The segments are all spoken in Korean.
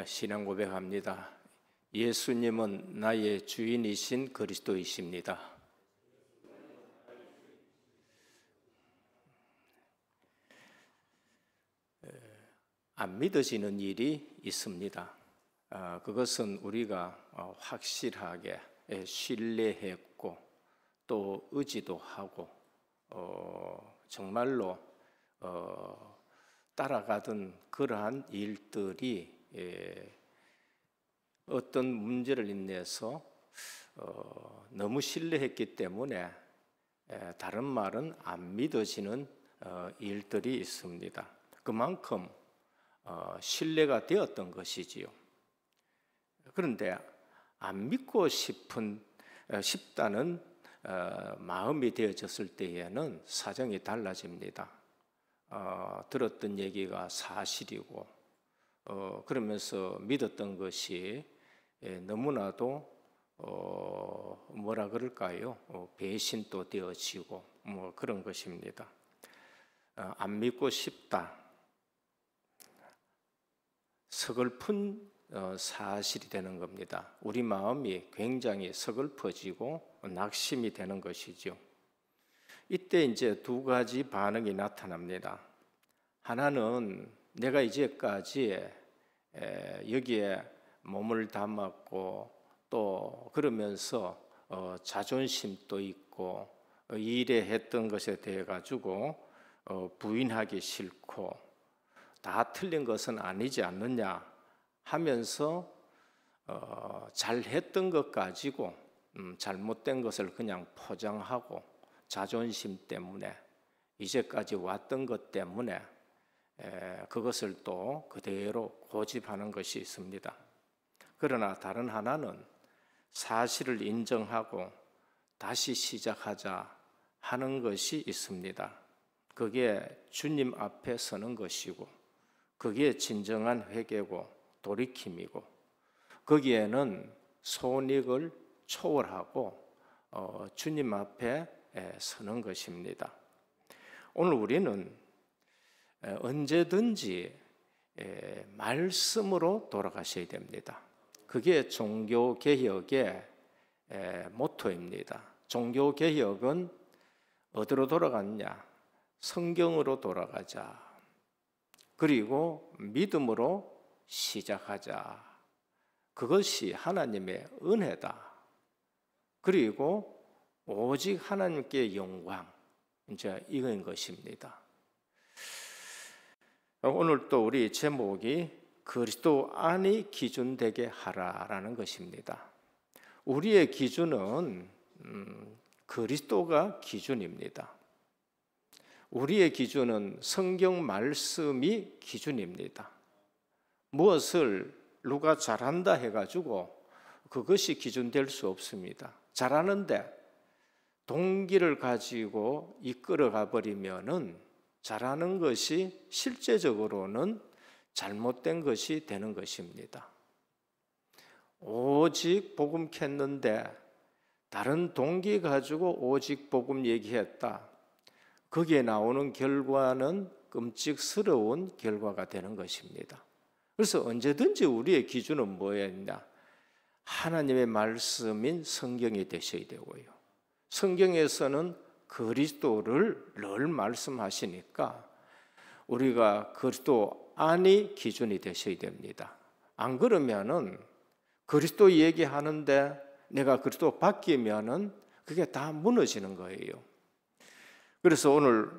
신앙 고백합니다. 예수님은 나의 주인이신 그리스도이십니다. 안 믿어지는 일이 있습니다. 그것은 우리가 확실하게 신뢰했고 또 의지도 하고 정말로 따라가던 그러한 일들이 어떤 문제를 인해서 너무 신뢰했기 때문에 다른 말은 안 믿어지는 일들이 있습니다. 그만큼 신뢰가 되었던 것이지요. 그런데 안 믿고 싶다는 마음이 되어졌을 때에는 사정이 달라집니다. 들었던 얘기가 사실이고 그러면서 믿었던 것이 너무나도 뭐라 그럴까요? 배신도 되어지고 그런 것입니다. 안 믿고 싶다. 서글픈 사실이 되는 겁니다. 우리 마음이 굉장히 서글퍼지고 낙심이 되는 것이죠. 이때 이제 두 가지 반응이 나타납니다. 하나는 내가 이제까지 여기에 몸을 담았고 또 그러면서 자존심도 있고 일에 했던 것에 대해 가지고 부인하기 싫고 다 틀린 것은 아니지 않느냐 하면서 잘했던 것 가지고 잘못된 것을 그냥 포장하고 자존심 때문에 이제까지 왔던 것 때문에 그것을 또 그대로 고집하는 것이 있습니다. 그러나 다른 하나는 사실을 인정하고 다시 시작하자 하는 것이 있습니다. 그게 주님 앞에 서는 것이고 그게 진정한 회개고 돌이킴이고 거기에는 손익을 초월하고 주님 앞에 서는 것입니다. 오늘 우리는 언제든지 말씀으로 돌아가셔야 됩니다. 그게 종교개혁의 모토입니다. 종교개혁은 어디로 돌아갔냐? 성경으로 돌아가자. 그리고 믿음으로 시작하자. 그것이 하나님의 은혜다. 그리고 오직 하나님께 영광. 이제 이거인 것입니다. 오늘 또 우리 제목이 그리스도 안이 기준되게 하라라는 것입니다. 우리의 기준은 그리스도가 기준입니다. 우리의 기준은 성경 말씀이 기준입니다. 무엇을 누가 잘한다 해가지고 그것이 기준될 수 없습니다. 잘하는데 동기를 가지고 이끌어가 버리면은 잘하는 것이 실제적으로는 잘못된 것이 되는 것입니다. 오직 복음 캤는데 다른 동기 가지고 오직 복음 얘기했다. 거기에 나오는 결과는 끔찍스러운 결과가 되는 것입니다. 그래서 언제든지 우리의 기준은 뭐였냐? 하나님의 말씀인 성경이 되셔야 되고요. 성경에서는 그리스도를 늘 말씀하시니까 우리가 그리스도 안이 기준이 되셔야 됩니다. 안 그러면은 그리스도 얘기하는데 내가 그리스도 바뀌면은 그게 다 무너지는 거예요. 그래서 오늘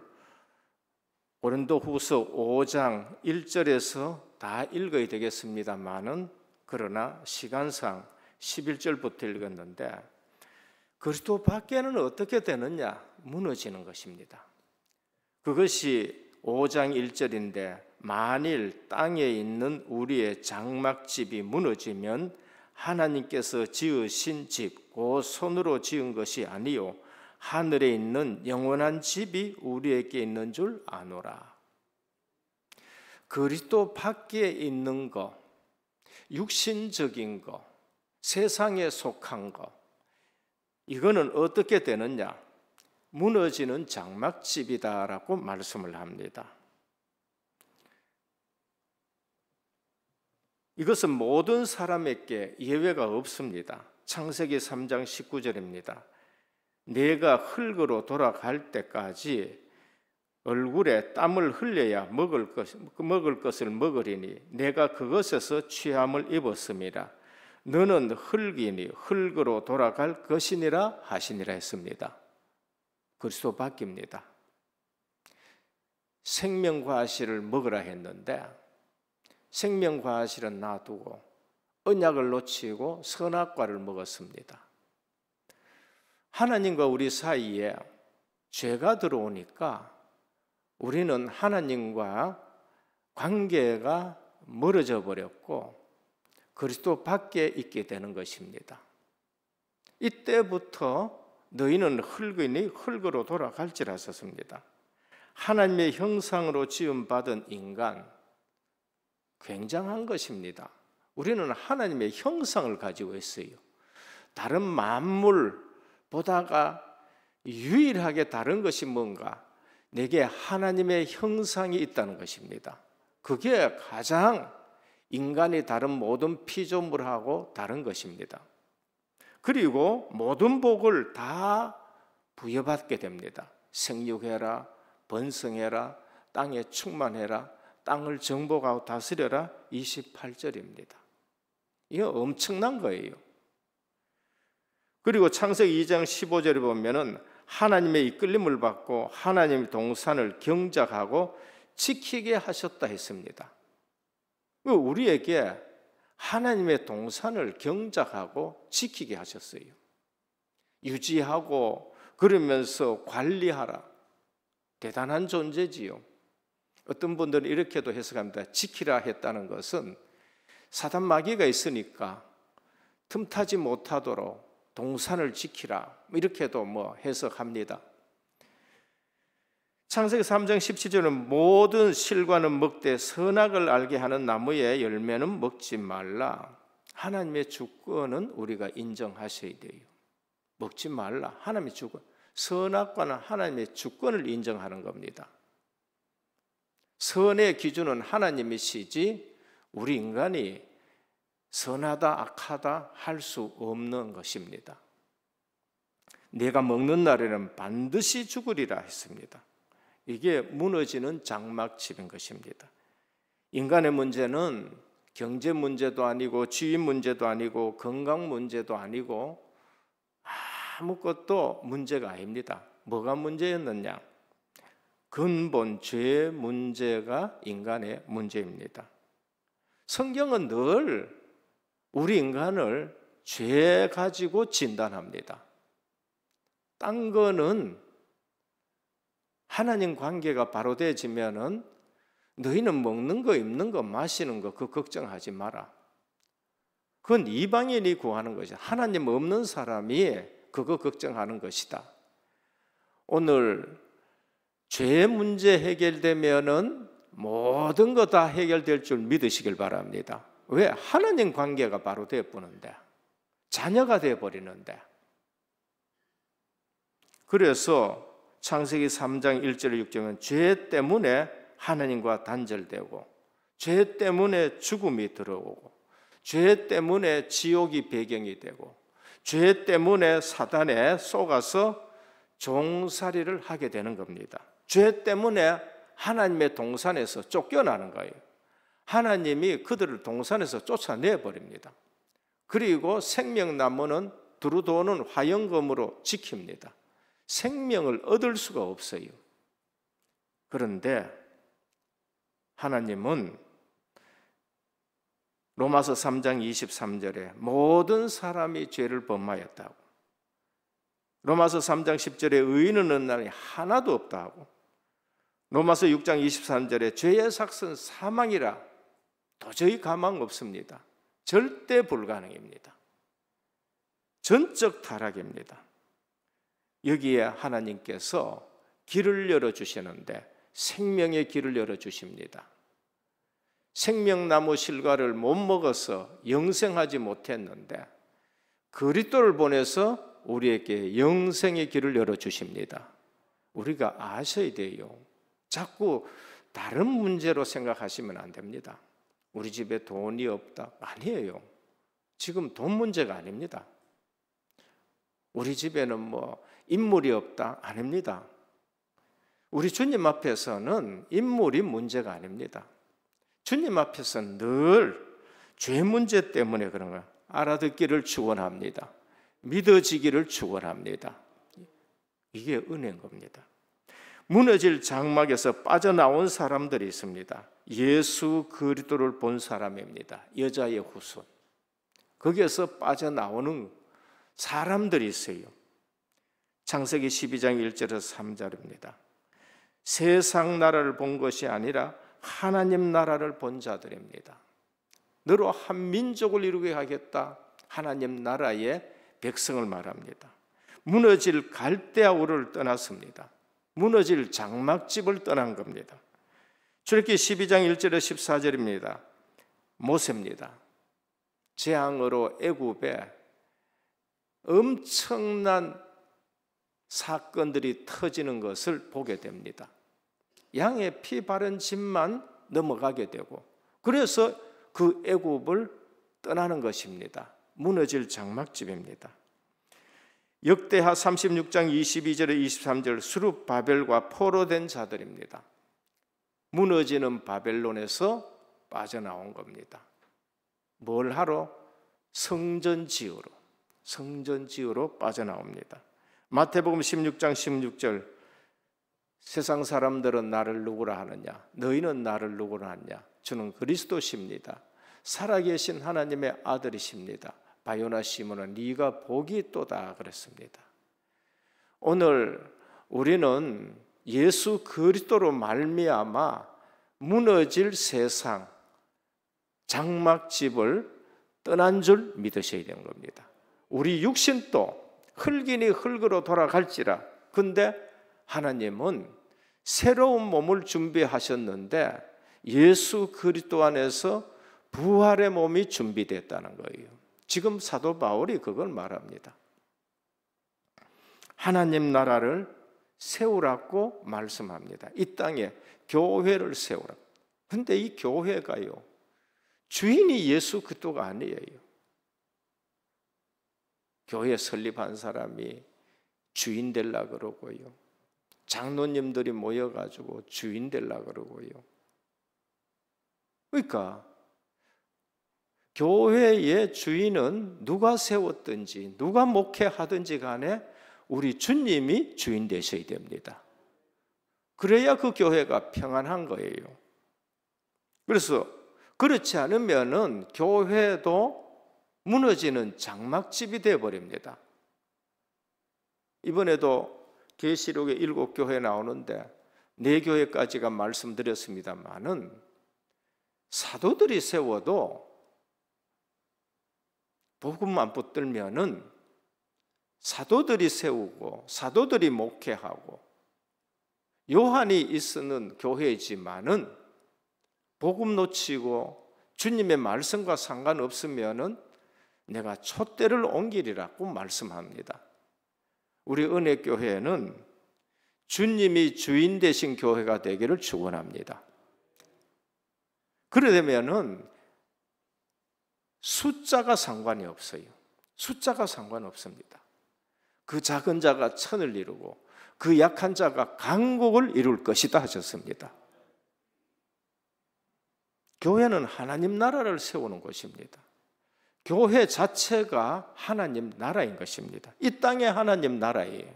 고린도후서 5장 1절에서 다 읽어야 되겠습니다만은 그러나 시간상 11절부터 읽었는데 그리스도 밖에는 어떻게 되느냐? 무너지는 것입니다. 그것이 5장 1절인데 만일 땅에 있는 우리의 장막집이 무너지면 하나님께서 지으신 집, 그 손으로 지은 것이 아니요 하늘에 있는 영원한 집이 우리에게 있는 줄 아노라. 그리스도 밖에 있는 것, 육신적인 것, 세상에 속한 것, 이거는 어떻게 되느냐? 무너지는 장막집이다라고 말씀을 합니다. 이것은 모든 사람에게 예외가 없습니다. 창세기 3장 19절입니다. 내가 흙으로 돌아갈 때까지 얼굴에 땀을 흘려야 먹을 것을 먹으리니 내가 그것에서 취함을 입었습니다. 너는 흙이니 흙으로 돌아갈 것이니라 하시니라 했습니다. 그리스도 바뀝니다. 생명과실을 먹으라 했는데 생명과실은 놔두고 언약을 놓치고 선악과를 먹었습니다. 하나님과 우리 사이에 죄가 들어오니까 우리는 하나님과 관계가 멀어져 버렸고 그리스도 밖에 있게 되는 것입니다. 이때부터 너희는 흙이니 흙으로 돌아갈지라 썼습니다. 하나님의 형상으로 지음받은 인간, 굉장한 것입니다. 우리는 하나님의 형상을 가지고 있어요. 다른 만물보다가 유일하게 다른 것이 뭔가? 내게 하나님의 형상이 있다는 것입니다. 그게 가장 인간이 다른 모든 피조물하고 다른 것입니다. 그리고 모든 복을 다 부여받게 됩니다. 생육해라, 번성해라, 땅에 충만해라, 땅을 정복하고 다스려라. 28절입니다. 이거 엄청난 거예요. 그리고 창세기 2장 15절에 보면은 하나님의 이끌림을 받고 하나님의 동산을 경작하고 지키게 하셨다 했습니다. 우리에게 하나님의 동산을 경작하고 지키게 하셨어요. 유지하고 그러면서 관리하라. 대단한 존재지요. 어떤 분들은 이렇게도 해석합니다. 지키라 했다는 것은 사단 마귀가 있으니까 틈타지 못하도록 동산을 지키라, 이렇게도 해석합니다. 창세기 3장 17절은 모든 실과는 먹되 선악을 알게 하는 나무의 열매는 먹지 말라. 하나님의 주권은 우리가 인정하셔야 돼요. 먹지 말라. 하나님의 주권. 선악과는 하나님의 주권을 인정하는 겁니다. 선의 기준은 하나님이시지 우리 인간이 선하다 악하다 할 수 없는 것입니다. 내가 먹는 날에는 반드시 죽으리라 했습니다. 이게 무너지는 장막집인 것입니다. 인간의 문제는 경제 문제도 아니고 주인 문제도 아니고 건강 문제도 아니고 아무것도 문제가 아닙니다. 뭐가 문제였느냐? 근본 죄의 문제가 인간의 문제입니다. 성경은 늘 우리 인간을 죄 가지고 진단합니다. 딴 거는 하나님 관계가 바로 되어지면은 너희는 먹는 거, 입는 거, 마시는 거 그거 걱정하지 마라. 그건 이방인이 구하는 것이다. 하나님 없는 사람이 그거 걱정하는 것이다. 오늘 죄 문제 해결되면은 모든 거 다 해결될 줄 믿으시길 바랍니다. 왜? 하나님 관계가 바로 되어버리는데, 자녀가 되어버리는데. 그래서 창세기 3장 1절 6절은 죄 때문에 하나님과 단절되고, 죄 때문에 죽음이 들어오고, 죄 때문에 지옥이 배경이 되고, 죄 때문에 사단에 속아서 종살이를 하게 되는 겁니다. 죄 때문에 하나님의 동산에서 쫓겨나는 거예요. 하나님이 그들을 동산에서 쫓아내버립니다. 그리고 생명나무는 두루 도는 화영검으로 지킵니다. 생명을 얻을 수가 없어요. 그런데 하나님은 로마서 3장 23절에 모든 사람이 죄를 범하였다고, 로마서 3장 10절에 의인은 어느 날이 하나도 없다고, 로마서 6장 23절에 죄의 삭은 사망이라 도저히 가망 없습니다. 절대 불가능입니다. 전적 타락입니다. 여기에 하나님께서 길을 열어주시는데 생명의 길을 열어주십니다. 생명나무 실과를 못 먹어서 영생하지 못했는데 그리스도를 보내서 우리에게 영생의 길을 열어주십니다. 우리가 아셔야 돼요. 자꾸 다른 문제로 생각하시면 안 됩니다. 우리 집에 돈이 없다. 아니에요. 지금 돈 문제가 아닙니다. 우리 집에는 뭐 인물이 없다. 아닙니다. 우리 주님 앞에서는 인물이 문제가 아닙니다. 주님 앞에서는 늘 죄 문제 때문에 그런 거예요. 알아듣기를 축원합니다. 믿어지기를 축원합니다. 이게 은혜인 겁니다. 무너질 장막에서 빠져나온 사람들이 있습니다. 예수 그리스도를 본 사람입니다. 여자의 후손. 거기에서 빠져나오는 사람들이 있어요. 창세기 12장 1절에서 3절입니다. 세상 나라를 본 것이 아니라 하나님 나라를 본 자들입니다. 너로 한 민족을 이루게 하겠다. 하나님 나라의 백성을 말합니다. 무너질 갈대아 우르를 떠났습니다. 무너질 장막집을 떠난 겁니다. 출애굽기 12장 1절에서 14절입니다. 모세입니다. 재앙으로 애굽에 엄청난 사건들이 터지는 것을 보게 됩니다. 양의 피 바른 집만 넘어가게 되고, 그래서 그 애굽을 떠나는 것입니다. 무너질 장막집입니다. 역대하 36장 22절에 23절 수룹바벨과 포로된 자들입니다. 무너지는 바벨론에서 빠져나온 겁니다. 뭘 하러? 성전 지으러 빠져나옵니다. 마태복음 16장 16절 세상 사람들은 나를 누구라 하느냐? 너희는 나를 누구라 하느냐? 주는 그리스도십니다. 살아계신 하나님의 아들이십니다. 바요나 시몬은 네가 복이 있도다 그랬습니다. 오늘 우리는 예수 그리스도로 말미암아 무너질 세상 장막집을 떠난 줄 믿으셔야 되는 겁니다. 우리 육신도 흙이니 흙으로 돌아갈지라. 근데 하나님은 새로운 몸을 준비하셨는데 예수 그리스도 안에서 부활의 몸이 준비됐다는 거예요. 지금 사도 바울이 그걸 말합니다. 하나님 나라를 세우라고 말씀합니다. 이 땅에 교회를 세우라. 근데 이 교회가요, 주인이 예수 그리스도가 아니에요. 교회 설립한 사람이 주인 되려고 그러고요. 장로님들이 모여가지고 주인 되려고 그러고요. 그러니까 교회의 주인은 누가 세웠든지 누가 목회하든지 간에 우리 주님이 주인 되셔야 됩니다. 그래야 그 교회가 평안한 거예요. 그래서 그렇지 않으면은 교회도 무너지는 장막집이 되어버립니다. 이번에도 계시록에 7교회 나오는데 4교회까지가 말씀드렸습니다만은 사도들이 세워도 복음만 붙들면은 사도들이 세우고 사도들이 목회하고 요한이 있는 교회이지만은 복음 놓치고 주님의 말씀과 상관없으면은 내가 촛대를 옮기리라고 말씀합니다. 우리 은혜교회는 주님이 주인 되신 교회가 되기를 축원합니다. 그러려면은 숫자가 상관이 없어요. 숫자가 상관없습니다. 그 작은 자가 천을 이루고 그 약한 자가 강국을 이룰 것이다 하셨습니다. 교회는 하나님 나라를 세우는 것입니다. 교회 자체가 하나님 나라인 것입니다. 이 땅의 하나님 나라예요.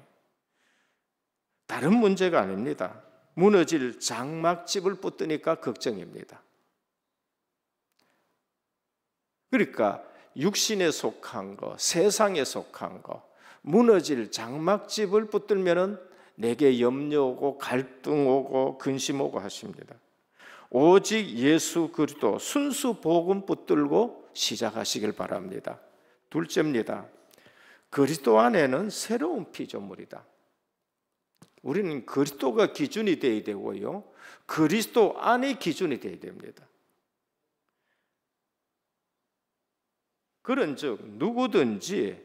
다른 문제가 아닙니다. 무너질 장막집을 붙드니까 걱정입니다. 그러니까 육신에 속한 거, 세상에 속한 거, 무너질 장막집을 붙들면은 내게 염려 오고 갈등 오고 근심 오고 하십니다. 오직 예수 그리스도 순수 복음 붙들고 시작하시길 바랍니다. 둘째입니다. 그리스도 안에는 새로운 피조물이다. 우리는 그리스도가 기준이 되어야 되고요, 그리스도 안에 기준이 되어야 됩니다. 그런즉 누구든지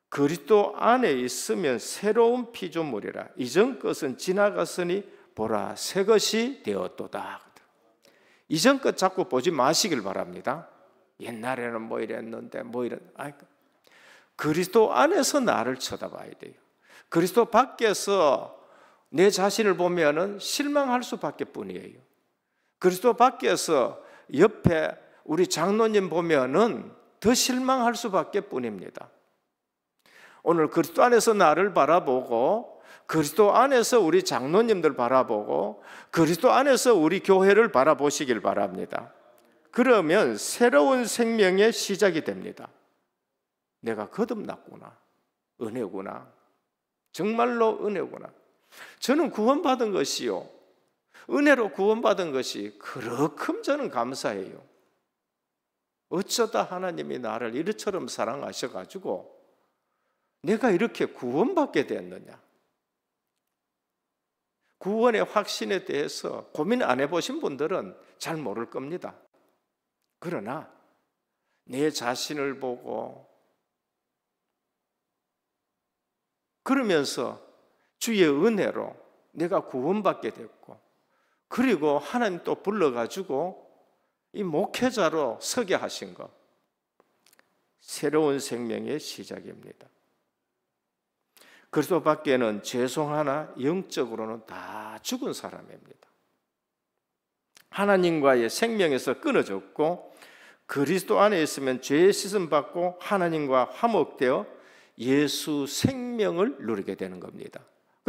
그리스도 안에 있으면 새로운 피조물이라. 이전 것은 지나갔으니 보라 새 것이 되었도다. 이전 것 자꾸 보지 마시길 바랍니다. 옛날에는 뭐 이랬는데 그리스도 안에서 나를 쳐다봐야 돼요. 그리스도 밖에서 내 자신을 보면은 실망할 수밖에 뿐이에요. 그리스도 밖에서 옆에 우리 장로님 보면은 더 실망할 수밖에 뿐입니다. 오늘 그리스도 안에서 나를 바라보고, 그리스도 안에서 우리 장로님들 바라보고, 그리스도 안에서 우리 교회를 바라보시길 바랍니다. 그러면 새로운 생명의 시작이 됩니다. 내가 거듭났구나, 은혜구나, 정말로 은혜구나. 저는 구원받은 것이요, 은혜로 구원받은 것이 그렇게 저는 감사해요. 어쩌다 하나님이 나를 이처럼 사랑하셔가지고 내가 이렇게 구원받게 됐느냐. 구원의 확신에 대해서 고민 안 해보신 분들은 잘 모를 겁니다. 그러나 내 자신을 보고 그러면서 주의 은혜로 내가 구원받게 됐고, 그리고 하나님 또 불러가지고 이 목회자로 서게 하신 것, 새로운 생명의 시작입니다. 그리스도 밖에는 죄송 하나 영적으로는 다 죽은 사람입니다. 하나님과의 생명에서 끊어졌고, 그리스도 안에 있으면 죄의 씻음 받고 하나님과 화목되어 예수 생명을 누리게 되는 겁니다.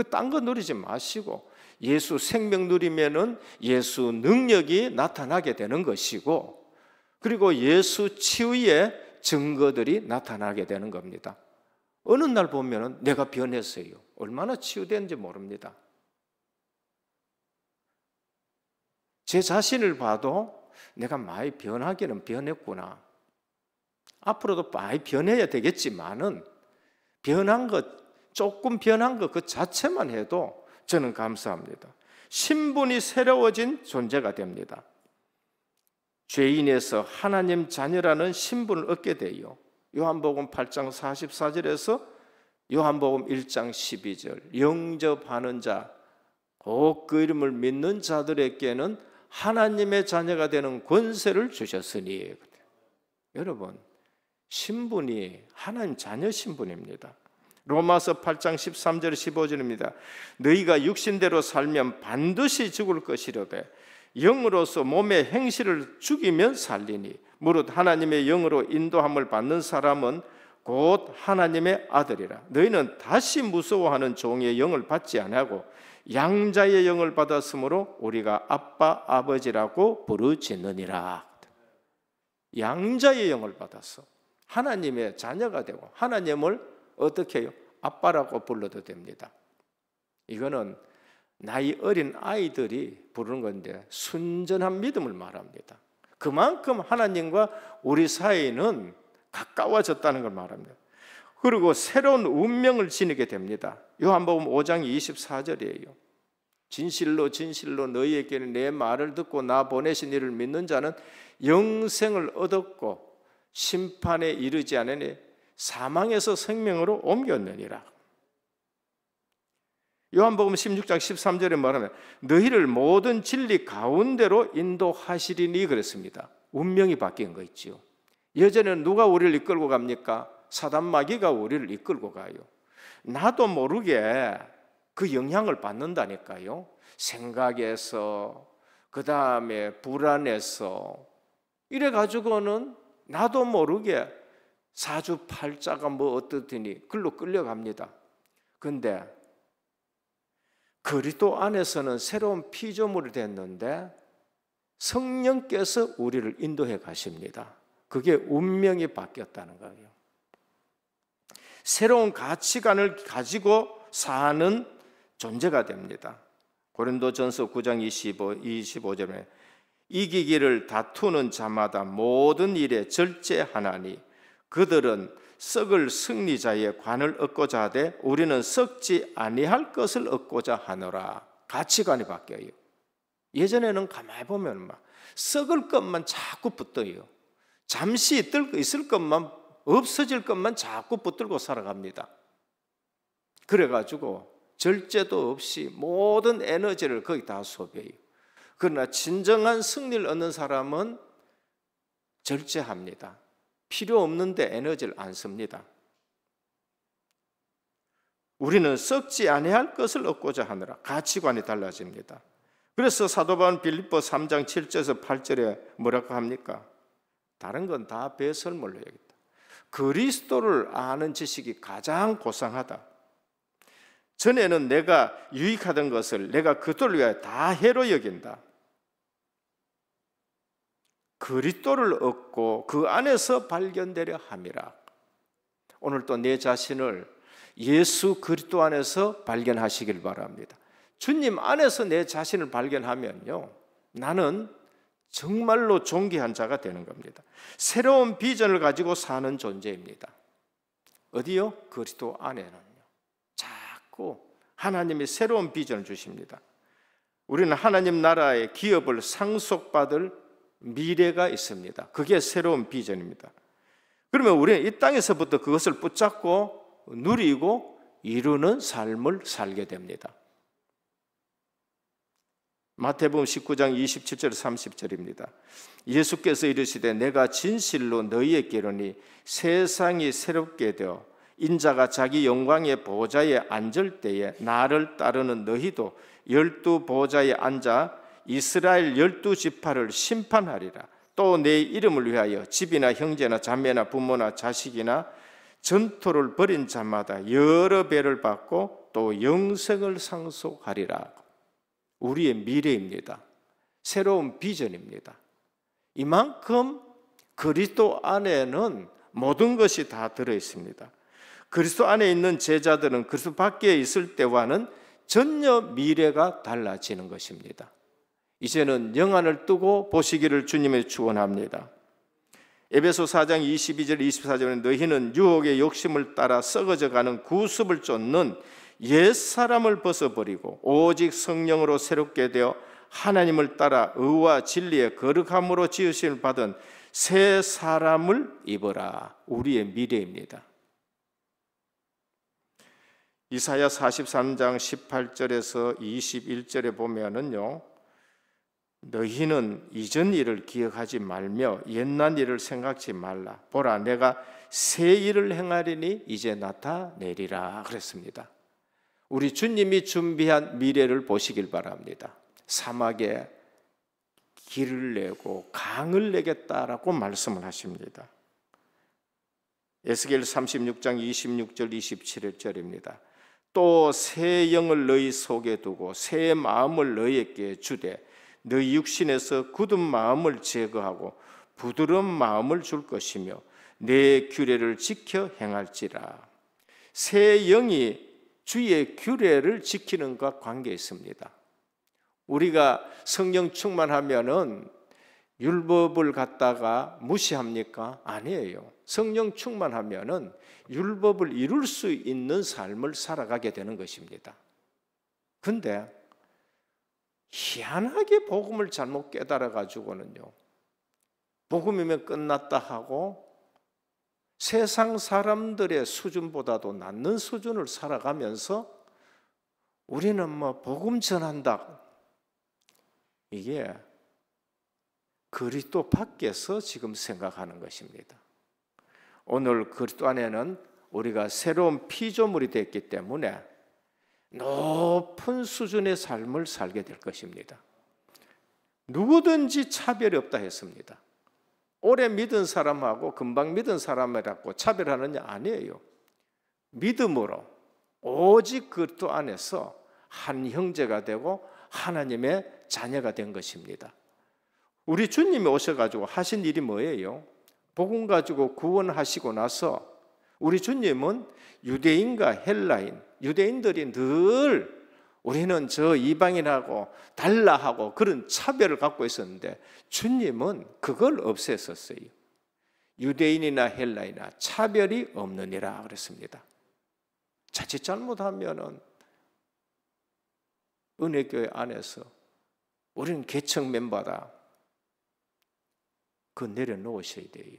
딴 거 누리지 마시고 예수 생명 누리면은 예수 능력이 나타나게 되는 것이고, 그리고 예수 치유의 증거들이 나타나게 되는 겁니다. 어느 날 보면은 내가 변했어요. 얼마나 치유된지 모릅니다. 제 자신을 봐도 내가 많이 변하기는 변했구나. 앞으로도 많이 변해야 되겠지만은 변한 것, 조금 변한 것 그 자체만 해도 저는 감사합니다. 신분이 새로워진 존재가 됩니다. 죄인에서 하나님 자녀라는 신분을 얻게 돼요. 요한복음 8장 44절에서 요한복음 1장 12절, 영접하는 자, 곧 그 이름을 믿는 자들에게는 하나님의 자녀가 되는 권세를 주셨으니. 여러분, 신분이 하나님 자녀 신분입니다. 로마서 8장 13절 15절입니다. 너희가 육신대로 살면 반드시 죽을 것이로되 영으로서 몸의 행실을 죽이면 살리니, 무릇 하나님의 영으로 인도함을 받는 사람은 곧 하나님의 아들이라. 너희는 다시 무서워하는 종의 영을 받지 아니하고 양자의 영을 받았으므로 우리가 아빠 아버지라고 부르짖느니라. 양자의 영을 받았어. 하나님의 자녀가 되고 하나님을 어떻게 해요? 아빠라고 불러도 됩니다. 이거는 나이 어린 아이들이 부르는 건데 순전한 믿음을 말합니다. 그만큼 하나님과 우리 사이는 가까워졌다는 걸 말합니다. 그리고 새로운 운명을 지니게 됩니다. 요한복음 5장 24절이에요. 진실로 진실로 너희에게는 내 말을 듣고 나 보내신 이를 믿는 자는 영생을 얻었고 심판에 이르지 않으니 사망에서 생명으로 옮겼느니라. 요한복음 16장 13절에 말하면 너희를 모든 진리 가운데로 인도하시리니 그랬습니다. 운명이 바뀐 거 있지요. 예전에는 누가 우리를 이끌고 갑니까? 사단 마귀가 우리를 이끌고 가요. 나도 모르게 그 영향을 받는다니까요. 생각에서, 그 다음에 불안해서, 이래가지고는 나도 모르게 사주팔자가 뭐 어떻더니 글로 끌려갑니다. 근데 그리스도 안에서는 새로운 피조물이 됐는데 성령께서 우리를 인도해 가십니다. 그게 운명이 바뀌었다는 거예요. 새로운 가치관을 가지고 사는 존재가 됩니다. 고린도전서 9장 25절에 이기기를 다투는 자마다 모든 일에 절제하나니 그들은 썩을 승리자의 관을 얻고자 하되 우리는 썩지 아니할 것을 얻고자 하노라. 가치관이 바뀌어요. 예전에는 가만히 보면 막 썩을 것만 자꾸 붙어요. 잠시 있을 것만, 없어질 것만 자꾸 붙들고 살아갑니다. 그래가지고 절제도 없이 모든 에너지를 거기 다 소비해요. 그러나 진정한 승리를 얻는 사람은 절제합니다. 필요 없는데 에너지를 안 씁니다. 우리는 썩지 아니할 것을 얻고자 하느라 가치관이 달라집니다. 그래서 사도 바울은 빌립보 3장 7절에서 8절에 뭐라고 합니까? 다른 건 다 배설물로 여기다. 그리스도를 아는 지식이 가장 고상하다. 전에는 내가 유익하던 것을 내가 그들을 위하여 다 해로 여긴다. 그리스도를 얻고 그 안에서 발견되려 함이라. 오늘 또 내 자신을 예수 그리스도 안에서 발견하시길 바랍니다. 주님 안에서 내 자신을 발견하면요, 나는 정말로 존귀한 자가 되는 겁니다. 새로운 비전을 가지고 사는 존재입니다. 어디요? 그리스도 안에는요. 자꾸 하나님이 새로운 비전을 주십니다. 우리는 하나님 나라의 기업을 상속받을 미래가 있습니다. 그게 새로운 비전입니다. 그러면 우리는 이 땅에서부터 그것을 붙잡고 누리고 이루는 삶을 살게 됩니다. 마태복음 19장 27절 30절입니다. 예수께서 이르시되 내가 진실로 너희에게 이르니 세상이 새롭게 되어 인자가 자기 영광의 보좌에 앉을 때에 나를 따르는 너희도 12 보좌에 앉아 이스라엘 12지파를 심판하리라. 또 내 이름을 위하여 집이나 형제나 자매나 부모나 자식이나 전토를 벌인 자마다 여러 배를 받고 또 영생을 상속하리라. 우리의 미래입니다. 새로운 비전입니다. 이만큼 그리스도 안에는 모든 것이 다 들어있습니다. 그리스도 안에 있는 제자들은 그리스도 밖에 있을 때와는 전혀 미래가 달라지는 것입니다. 이제는 영안을 뜨고 보시기를 주님의 축원합니다. 에베소 4장 22절 24절에 너희는 유혹의 욕심을 따라 썩어져가는 구습을 쫓는 옛사람을 벗어버리고 오직 성령으로 새롭게 되어 하나님을 따라 의와 진리의 거룩함으로 지으심을 받은 새 사람을 입어라. 우리의 미래입니다. 이사야 43장 18절에서 21절에 보면은요, 너희는 이전 일을 기억하지 말며 옛날 일을 생각지 말라. 보라, 내가 새 일을 행하리니 이제 나타내리라 그랬습니다. 우리 주님이 준비한 미래를 보시길 바랍니다. 사막에 길을 내고 강을 내겠다라고 말씀을 하십니다. 에스겔 36장 26절 27절입니다. 또 새 영을 너희 속에 두고 새 마음을 너희에게 주되 너희 육신에서 굳은 마음을 제거하고 부드러운 마음을 줄 것이며 내 규례를 지켜 행할지라. 새 영이 주의 규례를 지키는 것과 관계 있습니다. 우리가 성령 충만하면은 율법을 갖다가 무시합니까? 아니에요. 성령 충만하면은 율법을 이룰 수 있는 삶을 살아가게 되는 것입니다. 근데 희한하게 복음을 잘못 깨달아 가지고는요, 복음이면 끝났다 하고 세상 사람들의 수준보다도 낮는 수준을 살아가면서 우리는 뭐 복음 전한다, 이게 그리스도 밖에서 지금 생각하는 것입니다. 오늘 그리스도 안에는 우리가 새로운 피조물이 됐기 때문에 높은 수준의 삶을 살게 될 것입니다. 누구든지 차별이 없다 했습니다. 오래 믿은 사람하고 금방 믿은 사람이라고 차별하느냐? 아니에요. 믿음으로 오직 그리스도 안에서 한 형제가 되고 하나님의 자녀가 된 것입니다. 우리 주님이 오셔가지고 하신 일이 뭐예요? 복음 가지고 구원하시고 나서 우리 주님은 유대인과 헬라인, 유대인들이 늘 우리는 저 이방인하고 달라하고 그런 차별을 갖고 있었는데 주님은 그걸 없앴었어요. 유대인이나 헬라인이나 차별이 없느니라 그랬습니다. 자칫 잘못하면은 은혜교회 안에서 우리는 개척 멤버다, 그거 내려놓으셔야 돼요.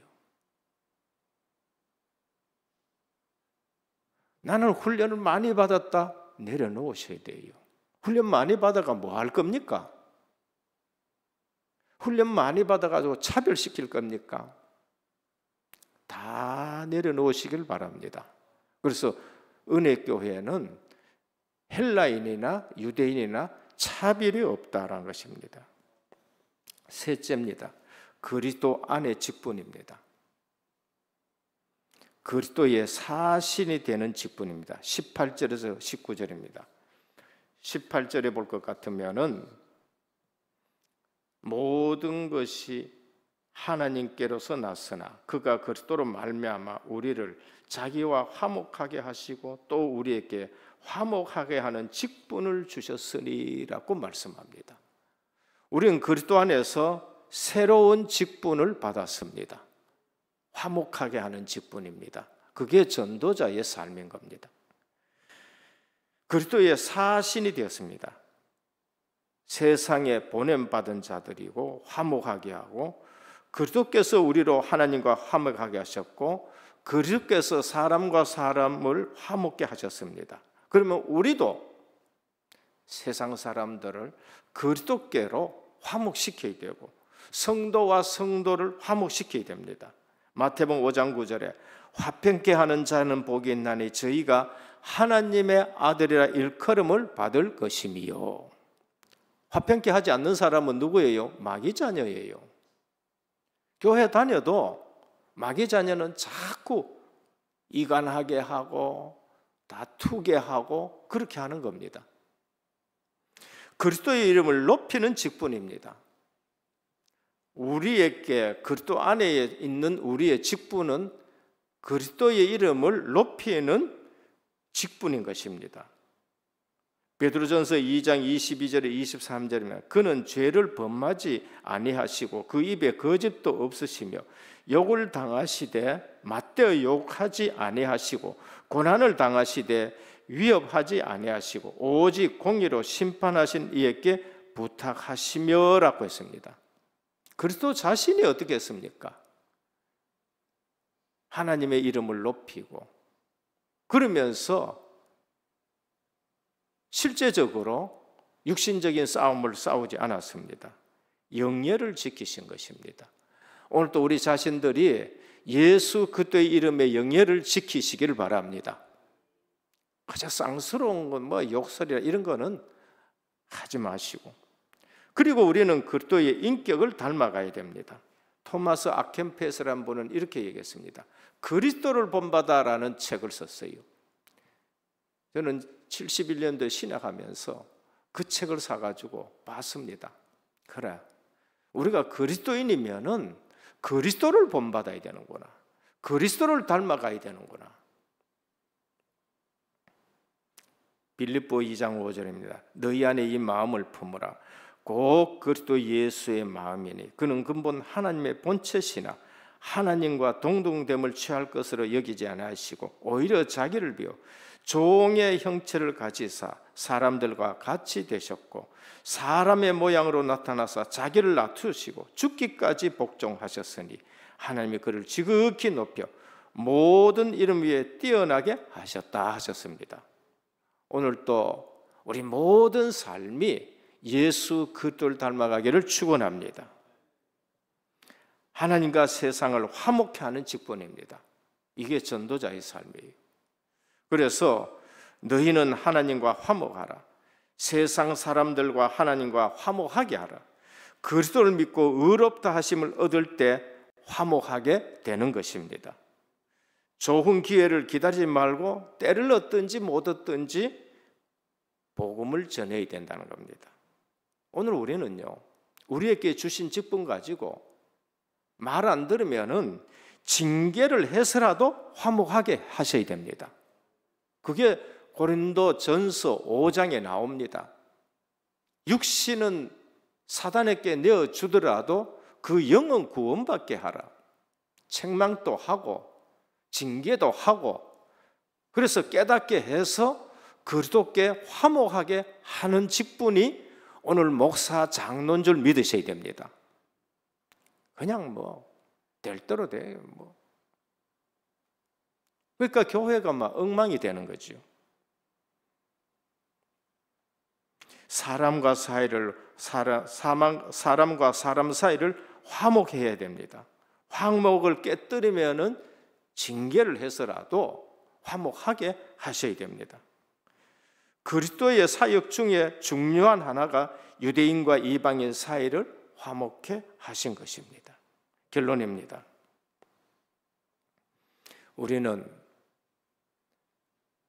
나는 훈련을 많이 받았다, 내려놓으셔야 돼요. 훈련 많이 받아가 뭐 할 겁니까? 훈련 많이 받아가지고 차별시킬 겁니까? 다 내려놓으시길 바랍니다. 그래서 은혜교회는 헬라인이나 유대인이나 차별이 없다라는 것입니다. 셋째입니다. 그리스도 안의 직분입니다. 그리스도의 사신이 되는 직분입니다. 18절에서 19절입니다. 18절에 볼 것 같으면은 모든 것이 하나님께로서 났으나 그가 그리스도로 말미암아 우리를 자기와 화목하게 하시고 또 우리에게 화목하게 하는 직분을 주셨으니라고 말씀합니다. 우리는 그리스도 안에서 새로운 직분을 받았습니다. 화목하게 하는 직분입니다. 그게 전도자의 삶인 겁니다. 그리스도의 사신이 되었습니다. 세상에 보냄받은 자들이고 화목하게 하고 그리스도께서 우리로 하나님과 화목하게 하셨고 그리스도께서 사람과 사람을 화목게 하셨습니다. 그러면 우리도 세상 사람들을 그리스도께로 화목시켜야 되고 성도와 성도를 화목시켜야 됩니다. 마태복음 5장 9절에 화평케 하는 자는 복이 있나니 저희가 하나님의 아들이라 일컬음을 받을 것이미요. 화평케 하지 않는 사람은 누구예요? 마귀 자녀예요. 교회 다녀도 마귀 자녀는 자꾸 이간하게 하고 다투게 하고 그렇게 하는 겁니다. 그리스도의 이름을 높이는 직분입니다. 우리에게 그리스도 안에 있는 우리의 직분은 그리스도의 이름을 높이는 직분인 것입니다. 베드로전서 2장 22절에 23절이면 그는 죄를 범하지 아니하시고 그 입에 거짓도 없으시며 욕을 당하시되 맞대어 욕하지 아니하시고 고난을 당하시되 위협하지 아니하시고 오직 공의로 심판하신 이에게 부탁하시며라고 했습니다. 그리스도 자신이 어떻게 했습니까? 하나님의 이름을 높이고 그러면서 실제적으로 육신적인 싸움을 싸우지 않았습니다. 영예를 지키신 것입니다. 오늘 또 우리 자신들이 예수 그리스도의 이름의 영예를 지키시기를 바랍니다. 그저 쌍스러운 건 뭐 욕설이라 이런 거는 하지 마시고 그리고 우리는 그리스도의 인격을 닮아가야 됩니다. 토마스 아켄페스라는 분은 이렇게 얘기했습니다. 그리스도를 본받아라는 책을 썼어요. 저는 71년도에 신학하면서 그 책을 사가지고 봤습니다. 그래, 우리가 그리스도인이면은 그리스도를 본받아야 되는구나. 그리스도를 닮아가야 되는구나. 빌립보 2장 5절입니다. 너희 안에 이 마음을 품으라. 곧 그리스도 예수의 마음이니 그는 근본 하나님의 본체시나 하나님과 동등됨을 취할 것으로 여기지 아니하시고 오히려 자기를 비워 종의 형체를 가지사 사람들과 같이 되셨고 사람의 모양으로 나타나사 자기를 낮추시고 죽기까지 복종하셨으니 하나님이 그를 지극히 높여 모든 이름 위에 뛰어나게 하셨다 하셨습니다. 오늘 또 우리 모든 삶이 예수 그리스도를 닮아가기를 축원합니다. 하나님과 세상을 화목케 하는 직분입니다. 이게 전도자의 삶이에요. 그래서 너희는 하나님과 화목하라. 세상 사람들과 하나님과 화목하게 하라. 그리스도를 믿고 의롭다 하심을 얻을 때 화목하게 되는 것입니다. 좋은 기회를 기다리지 말고 때를 얻든지 못 얻든지 복음을 전해야 된다는 겁니다. 오늘 우리는요, 우리에게 주신 직분 가지고 말 안 들으면은 징계를 해서라도 화목하게 하셔야 됩니다. 그게 고린도 전서 5장에 나옵니다. 육신은 사단에게 내어주더라도 그 영은 구원받게 하라. 책망도 하고 징계도 하고 그래서 깨닫게 해서 그리스도께 화목하게 하는 직분이 오늘 목사 장로인 줄 믿으셔야 됩니다. 그냥 될 대로 돼요. 그러니까 교회가 막 엉망이 되는 거죠. 사람과 사람 사이를 화목해야 됩니다. 화목을 깨뜨리면은 징계를 해서라도 화목하게 하셔야 됩니다. 그리스도의 사역 중에 중요한 하나가 유대인과 이방인 사이를 화목해 하신 것입니다. 결론입니다. 우리는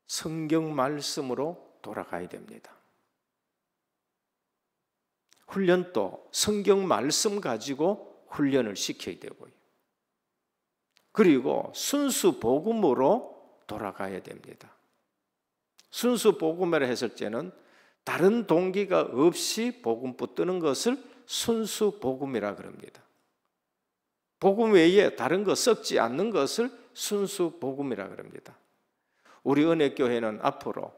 성경 말씀으로 돌아가야 됩니다. 훈련도 성경 말씀 가지고 훈련을 시켜야 되고요. 그리고 순수 복음으로 돌아가야 됩니다. 순수 복음이라 했을 때는 다른 동기가 없이 복음 붙드는 것을 순수 복음이라 그럽니다. 복음 외에 다른 거 섞지 않는 것을 순수 복음이라 그럽니다. 우리 은혜교회는 앞으로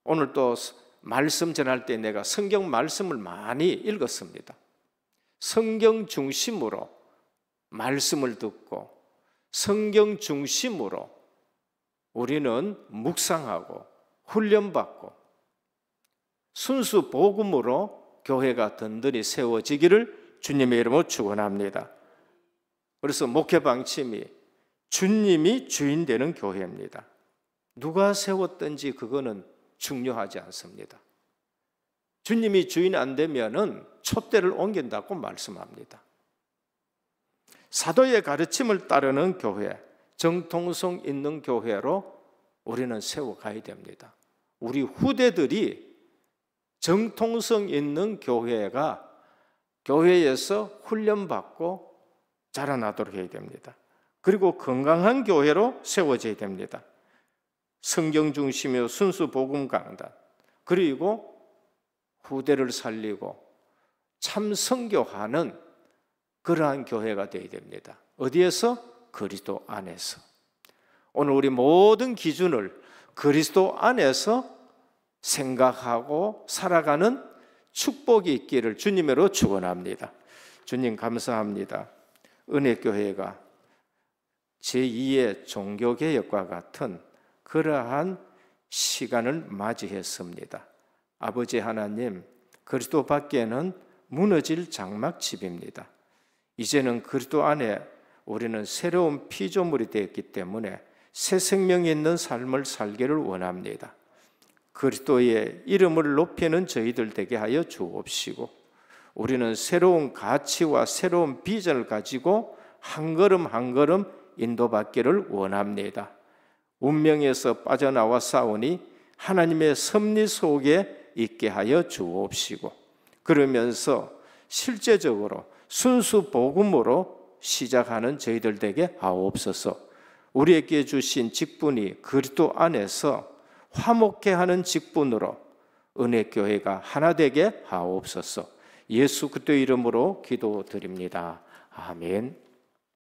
오늘 또 말씀 전할 때 내가 성경 말씀을 많이 읽었습니다. 성경 중심으로 말씀을 듣고 성경 중심으로 우리는 묵상하고 훈련받고 순수 복음으로 교회가 든든히 세워지기를 주님의 이름으로 축원합니다. 그래서 목회 방침이 주님이 주인 되는 교회입니다. 누가 세웠든지 그거는 중요하지 않습니다. 주님이 주인 안 되면은 촛대를 옮긴다고 말씀합니다. 사도의 가르침을 따르는 교회, 정통성 있는 교회로 우리는 세워가야 됩니다. 우리 후대들이 정통성 있는 교회에서 훈련받고 자라나도록 해야 됩니다. 그리고 건강한 교회로 세워져야 됩니다. 성경 중심의 순수 복음 강단, 그리고 후대를 살리고 참 선교하는 그러한 교회가 되어야 됩니다. 어디에서? 그리스도 안에서. 오늘 우리 모든 기준을 그리스도 안에서 생각하고 살아가는 축복이 있기를 주님으로 축원합니다. 주님 감사합니다. 은혜교회가 제2의 종교개혁과 같은 그러한 시간을 맞이했습니다. 아버지 하나님, 그리스도 밖에는 무너질 장막집입니다. 이제는 그리스도 안에 우리는 새로운 피조물이 되었기 때문에 새 생명이 있는 삶을 살기를 원합니다. 그리스도의 이름을 높이는 저희들 되게 하여 주옵시고, 우리는 새로운 가치와 새로운 비전을 가지고 한 걸음 한 걸음 인도받기를 원합니다. 운명에서 빠져나와 싸우니 하나님의 섭리 속에 있게 하여 주옵시고, 그러면서 실제적으로 순수 복음으로 시작하는 저희들 되게 하옵소서. 우리에게 주신 직분이 그리스도 안에서 화목해 하는 직분으로 은혜교회가 하나 되게 하옵소서. 예수 그리스도의 이름으로 기도드립니다. 아멘.